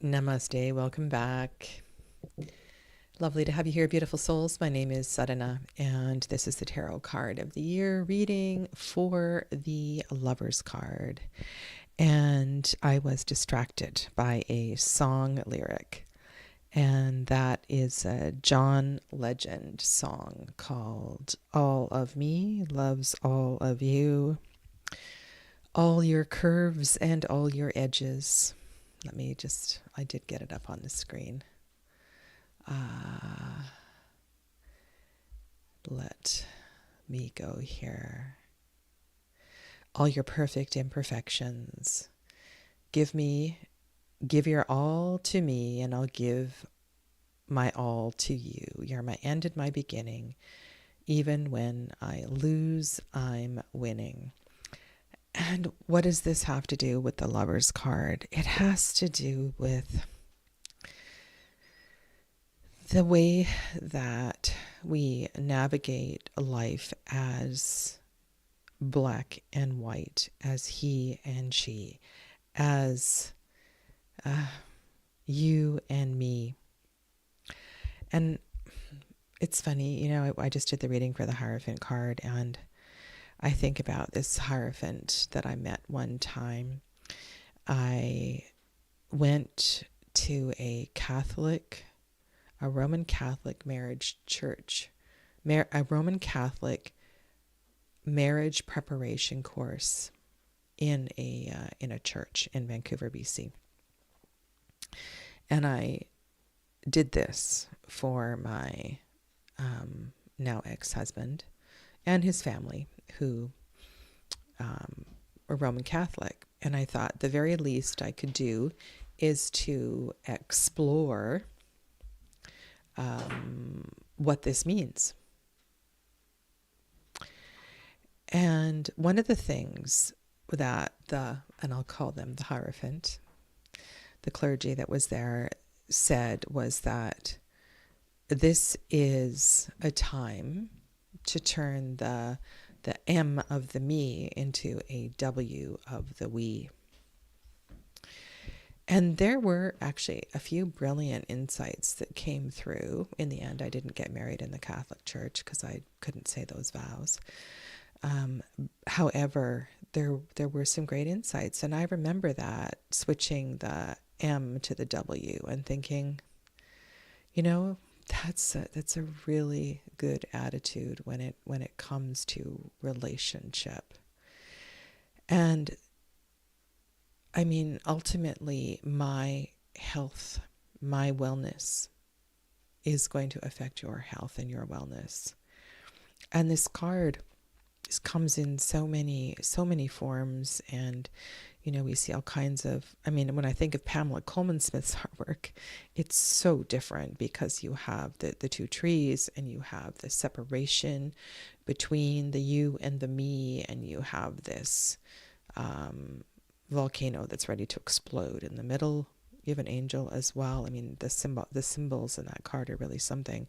Namaste, welcome back. Lovely to have you here, beautiful souls. My name is Sadhana, and this is the tarot card of the year reading for the Lover's card. And I was distracted by a song lyric, and that is a John Legend song called All of Me Loves All of You, All Your Curves and All Your Edges. I did get it up on the screen. Let me go here. All your perfect imperfections. Give your all to me, and I'll give my all to you. You're my end and my beginning. Even when I lose, I'm winning. And what does this have to do with the Lover's card? It has to do with the way that we navigate life as black and white, as he and she, as you and me. And it's funny, I just did the reading for the Hierophant card, and I think about this Hierophant that I met one time. I went to a Roman Catholic marriage church, a Roman Catholic marriage preparation course in a church in Vancouver, BC. And I did this for my now ex-husband and his family, who were Roman Catholic. And I thought the very least I could do is to explore what this means. And one of the things that and I'll call them the Hierophant, the clergy that was there, said was that this is a time to turn the M of the me into a W of the we. And there were actually a few brilliant insights that came through. In the end, I didn't get married in the Catholic Church because I couldn't say those vows. However, there were some great insights, and I remember that, switching the M to the W and thinking, that's a really good attitude when it comes to relationship. And I mean, ultimately, my health, my wellness is going to affect your health and your wellness. And this card comes in so many forms, and we see all kinds of, when I think of Pamela Coleman Smith's artwork, it's so different because you have the two trees, and you have the separation between the you and the me, and you have this volcano that's ready to explode in the middle. You have an angel as well. The symbols in that card are really something.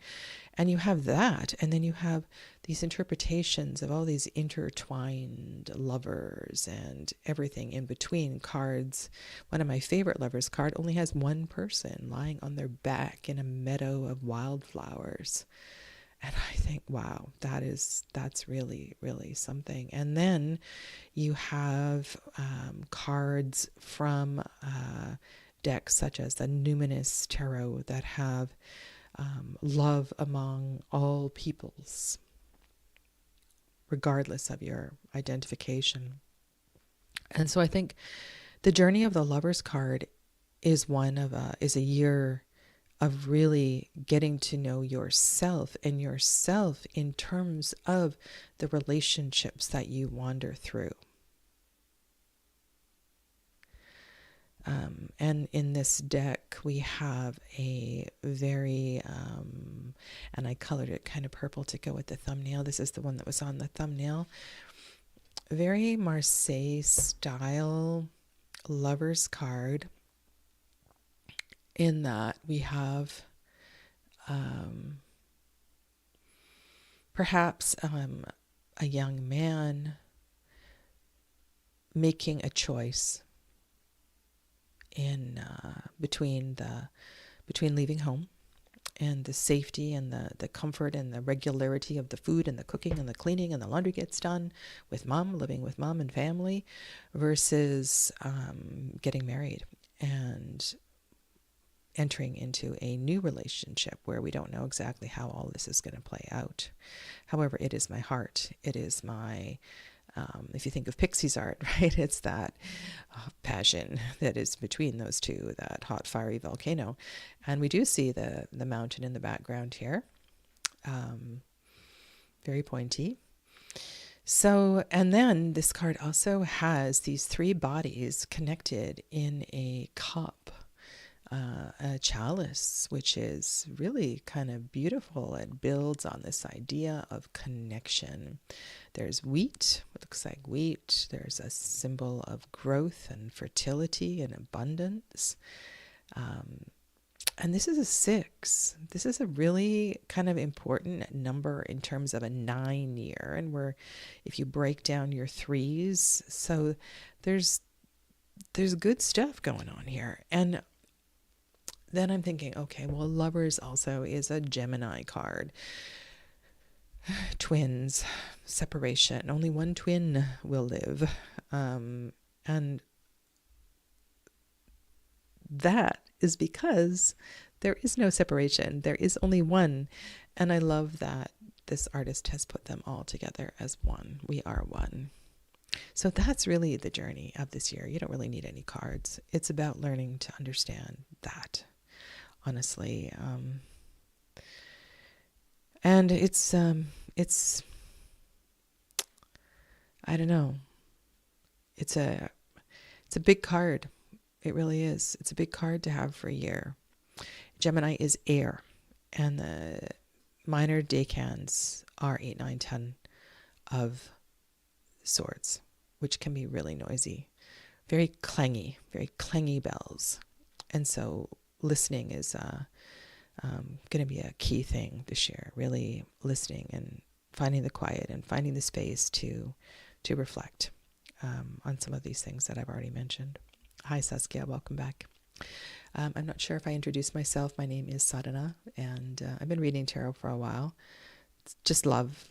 And you have that, and then you have these interpretations of all these intertwined lovers and everything in between cards. One of my favorite lovers card only has one person lying on their back in a meadow of wildflowers. And I think, wow, that's really, really something. And then you have cards from decks such as the Numinous Tarot that have love among all peoples, regardless of your identification. And so I think the journey of the Lover's card is a year of really getting to know yourself, and yourself in terms of the relationships that you wander through. And in this deck, we have a very, and I colored it kind of purple to go with the thumbnail. This is the one that was on the thumbnail. Very Marseille style Lover's card, in that we have perhaps a young man making a choice in between leaving home and the safety and the comfort and the regularity of the food and the cooking and the cleaning and the laundry gets done with mom, living with mom and family, versus getting married and entering into a new relationship where we don't know exactly how all this is going to play out. However, it is my heart. It is my, if you think of Pixie's art, right, it's that passion that is between those two, that hot, fiery volcano. And we do see the mountain in the background here, very pointy. So, and then this card also has these three bodies connected in a cup, a chalice, which is really kind of beautiful. It builds on this idea of connection. There's wheat, what looks like wheat. There's a symbol of growth and fertility and abundance. And this is a 6. This is a really kind of important number in terms of a 9 year. And if you break down your 3s, so there's good stuff going on here. And then I'm thinking, okay, well, Lovers also is a Gemini card. Twins, separation. Only one twin will live. And that is because there is no separation. There is only one. And I love that this artist has put them all together as one. We are one. So that's really the journey of this year. You don't really need any cards. It's about learning to understand that, honestly. And it's I don't know. It's a big card. It really is. It's a big card to have for a year. Gemini is air, and the minor decans are 8, 9, 10 of swords, which can be really noisy, very clangy bells. And so listening is going to be a key thing this year, really listening and finding the quiet and finding the space to reflect on some of these things that I've already mentioned. Hi, Saskia. Welcome back. I'm not sure if I introduced myself. My name is Sadhana, and I've been reading tarot for a while. Just love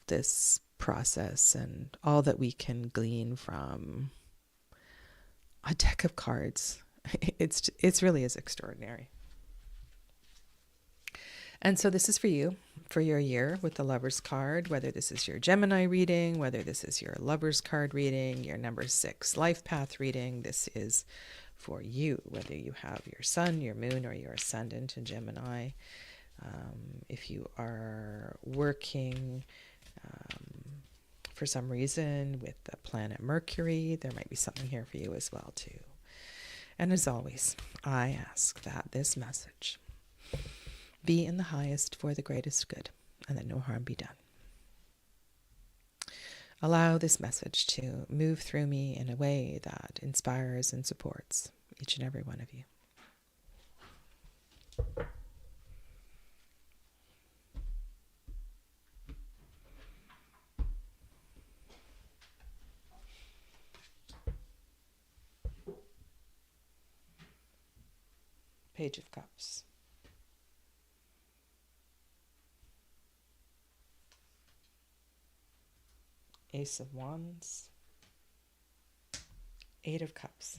this process and all that we can glean from a deck of cards. It's really is extraordinary. And so this is for you, for your year with the Lovers card, whether this is your Gemini reading, whether this is your Lovers card reading, your number 6 life path reading. This is for you, whether you have your sun, your moon, or your ascendant in Gemini. If you are working for some reason with the planet Mercury, there might be something here for you as well too. And as always, I ask that this message be in the highest for the greatest good, and that no harm be done. Allow this message to move through me in a way that inspires and supports each and every one of you. Page of Cups. Ace of Wands, 8 of Cups,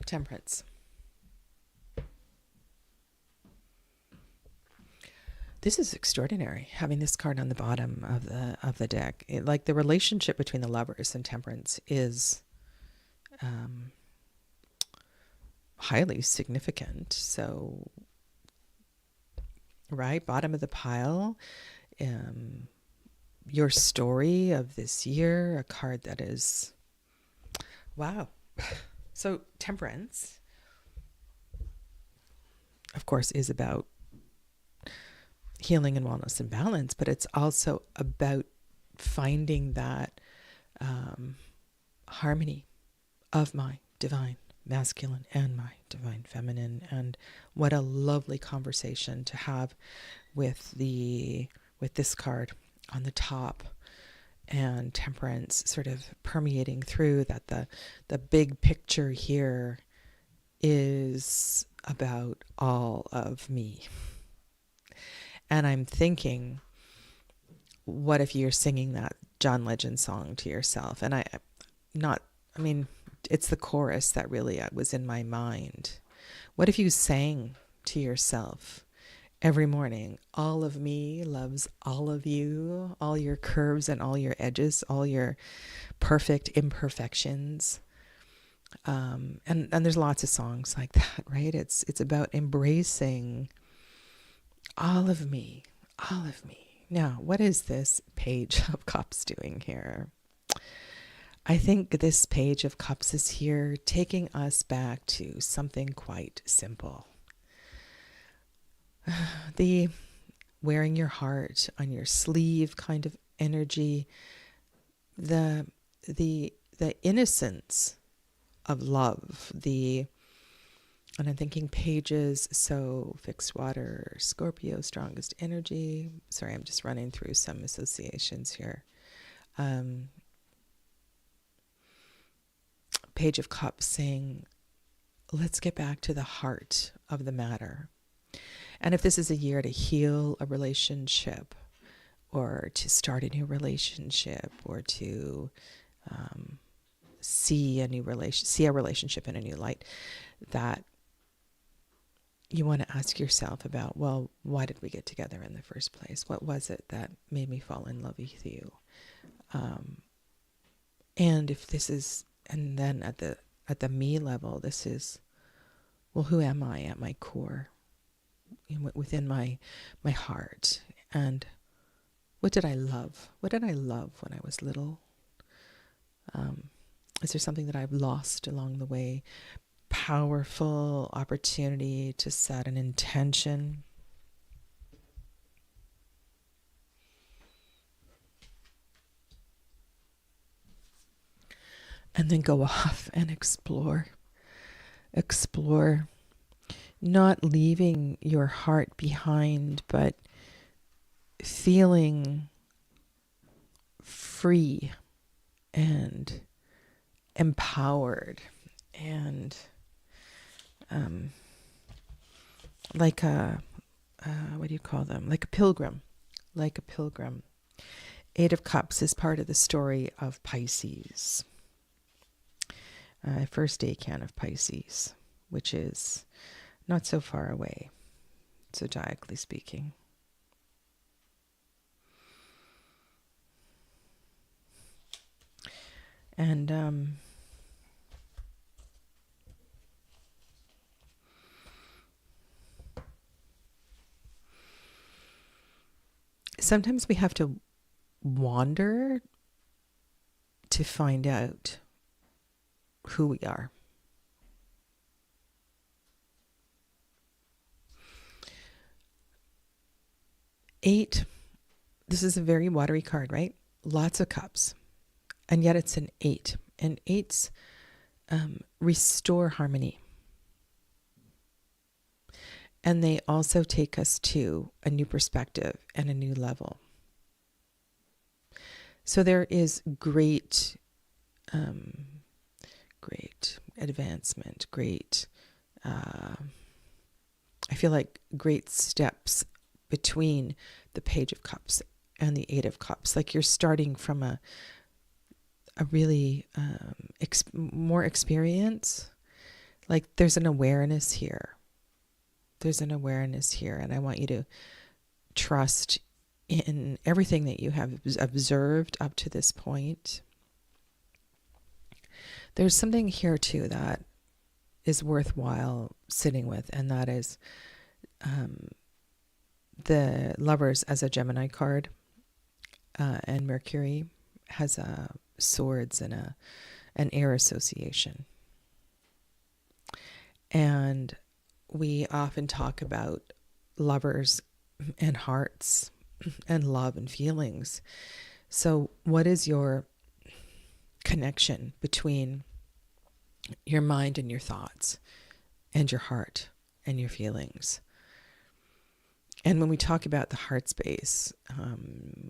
Temperance. This is extraordinary, having this card on the bottom of the deck. Like the relationship between the Lovers and Temperance is highly significant. So, right, bottom of the pile, your story of this year, a card that is, wow. So Temperance, of course, is about healing and wellness and balance, but it's also about finding that harmony of my divine, masculine and my divine feminine. And what a lovely conversation to have with this card on the top, and temperance sort of permeating through that. The big picture here is about all of me. And I'm thinking, what if you're singing that John Legend song to yourself? And it's the chorus that really was in my mind. What if you sang to yourself every morning, all of me loves all of you, all your curves and all your edges, all your perfect imperfections. And there's lots of songs like that, right? It's about embracing all of me, all of me. Now, what is this Page of Cups doing here? I think this Page of Cups is here taking us back to something quite simple. The wearing your heart on your sleeve kind of energy, the innocence of love, and I'm thinking pages, so fixed water, Scorpio, strongest energy. Sorry, I'm just running through some associations here. Page of Cups saying, let's get back to the heart of the matter. And if this is a year to heal a relationship, or to start a new relationship, or to see a relationship in a new light, that you want to ask yourself about, well, why did we get together in the first place? What was it that made me fall in love with you? And if this is, and then at the me level, this is, well, who am I at my core, within my heart? And what did I love? What did I love when I was little? Is there something that I've lost along the way? Powerful opportunity to set an intention. And then go off and explore. Explore. Not leaving your heart behind, but feeling free and empowered, and like a what do you call them? Like a pilgrim. Like a pilgrim. Eight of Cups is part of the story of Pisces. First decan of Pisces, which is not so far away, zodiacally speaking. And sometimes we have to wander to find out who we are. Eight, this is a very watery card, right? Lots of cups. And yet it's an eight. And eights restore harmony. And they also take us to a new perspective and a new level. So there is great advancement, I feel like great steps between the Page of Cups and the Eight of Cups. Like you're starting from a really more experience. Like there's an awareness here. There's an awareness here, and I want you to trust in everything that you have observed up to this point. There's something here too that is worthwhile sitting with, and that is the Lovers as a Gemini card, and Mercury has swords and an air association. And we often talk about lovers and hearts and love and feelings. So what is your connection between your mind and your thoughts, and your heart and your feelings. And when we talk about the heart space,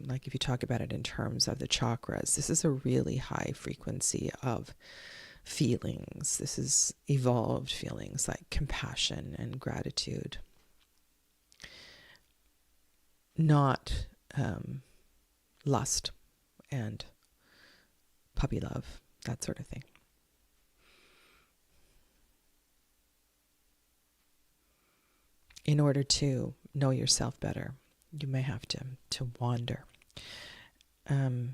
like if you talk about it in terms of the chakras, this is a really high frequency of feelings. This is evolved feelings like compassion and gratitude, not lust and puppy love, that sort of thing. In order to know yourself better, you may have to wander. And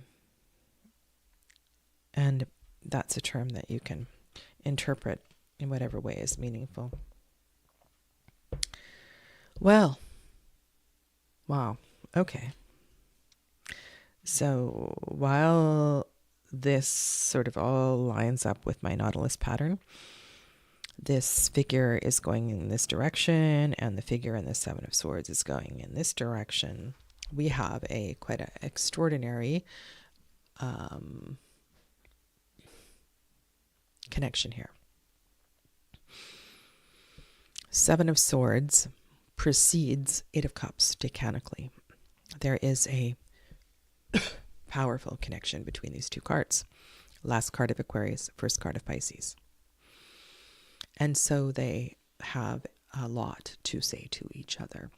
that's a term that you can interpret in whatever way is meaningful. Well, wow, okay. So while this sort of all lines up with my Nautilus pattern, this figure is going in this direction, and the figure in the Seven of Swords is going in this direction. We have quite an extraordinary connection here. Seven of Swords precedes Eight of Cups decanically. There is a powerful connection between these two cards. Last card of Aquarius, first card of Pisces. And so they have a lot to say to each other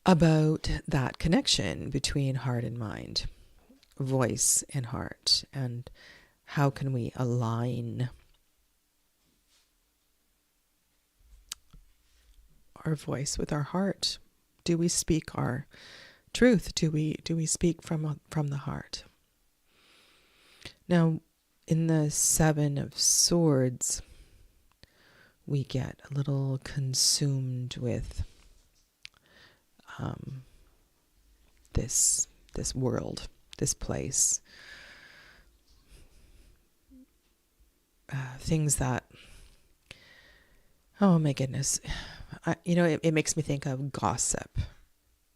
about that connection between heart and mind, voice and heart, and how can we align our voice with our heart? Do we speak our truth? Do we speak from the heart? Now, in the Seven of Swords, we get a little consumed with this world, this place, things that, oh my goodness, it makes me think of gossip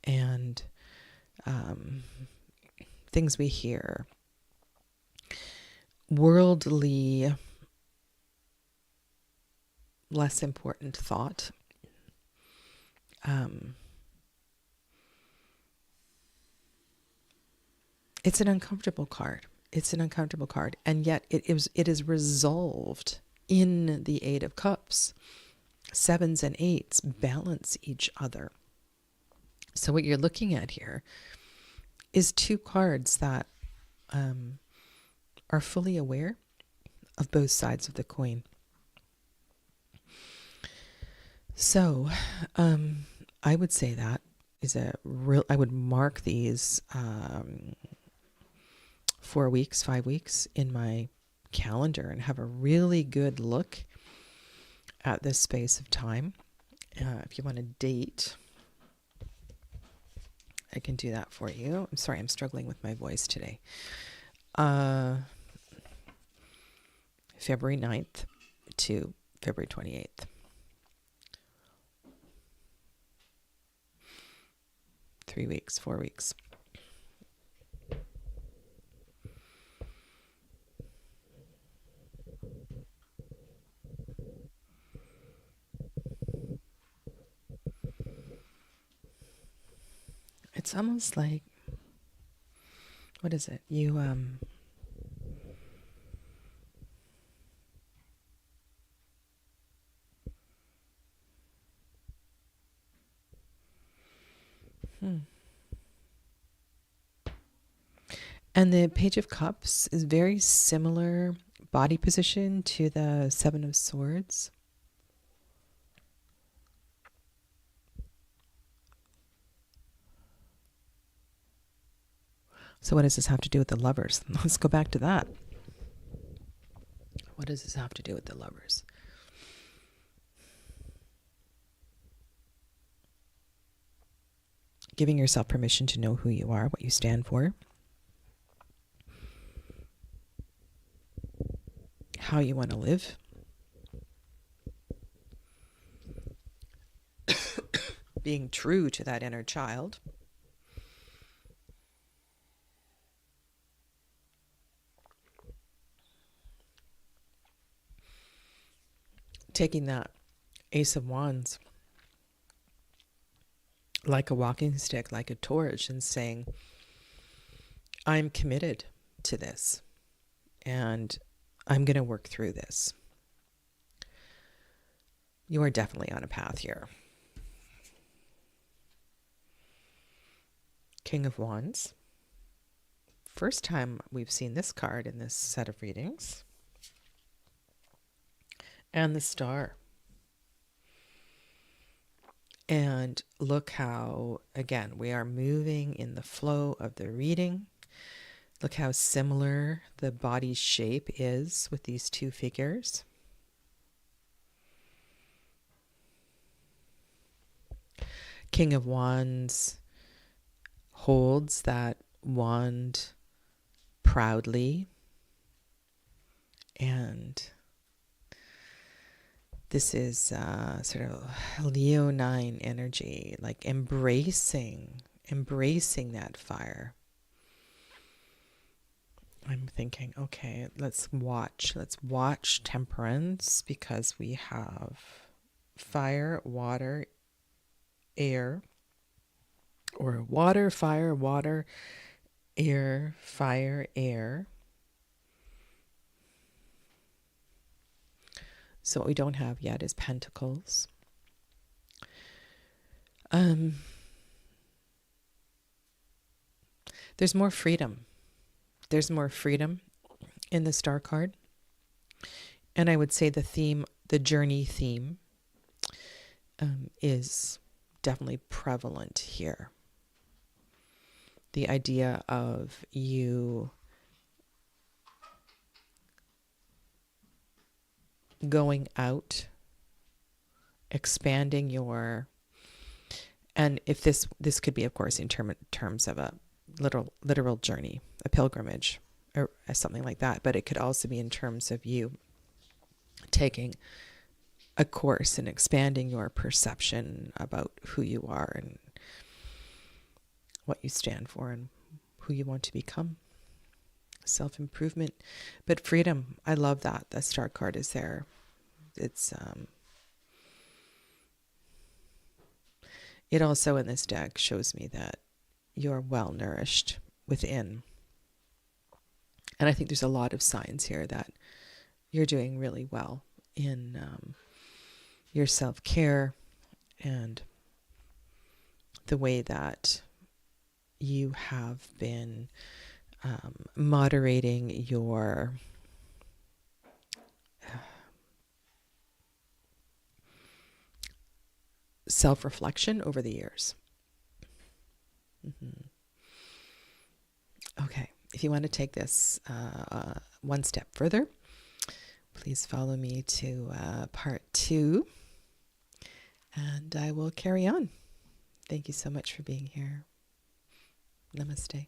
and things we hear. Worldly, less important thought. It's an uncomfortable card. It's an uncomfortable card. And yet it is resolved in the Eight of Cups. Sevens and eights balance each other. So what you're looking at here is two cards that are fully aware of both sides of the coin. So I would say that is I would mark these 4 weeks, 5 weeks in my calendar and have a really good look at this space of time. If you want a date, I can do that for you. I'm sorry, I'm struggling with my voice today. February 9th to February 28th. 3 weeks, 4 weeks. It's almost like, what is it? You And the Page of Cups is very similar body position to the Seven of Swords. So what does this have to do with the Lovers? Let's go back to that. What does this have to do with the Lovers? Giving yourself permission to know who you are, what you stand for, how you want to live, being true to that inner child, taking that Ace of Wands like a walking stick, like a torch, and saying, I'm committed to this, and I'm going to work through this. You are definitely on a path here. King of Wands. First time we've seen this card in this set of readings. And the Star. And look how, again, we are moving in the flow of the reading. Look how similar the body's shape is with these two figures. King of Wands holds that wand proudly, and this is sort of Leonine energy, like embracing that fire. I'm thinking, okay, let's watch Temperance, because we have fire, water, air, or water, fire, water, air, fire, air. So what we don't have yet is Pentacles. There's more freedom. There's more freedom in the Star card. And I would say the theme, the journey theme, is definitely prevalent here. The idea of you going out, expanding your, and if this could be, of course, in terms of a literal journey, a pilgrimage, or something like that, but it could also be in terms of you taking a course and expanding your perception about who you are and what you stand for and who you want to become. Self-improvement, but freedom. I love that. The Star card is there. It's it also in this deck shows me that you're well nourished within. And I think there's a lot of signs here that you're doing really well in your self-care and the way that you have been moderating your self-reflection over the years. Okay, if you want to take this one step further, please follow me to part 2, and I will carry on. Thank you so much for being here. Namaste.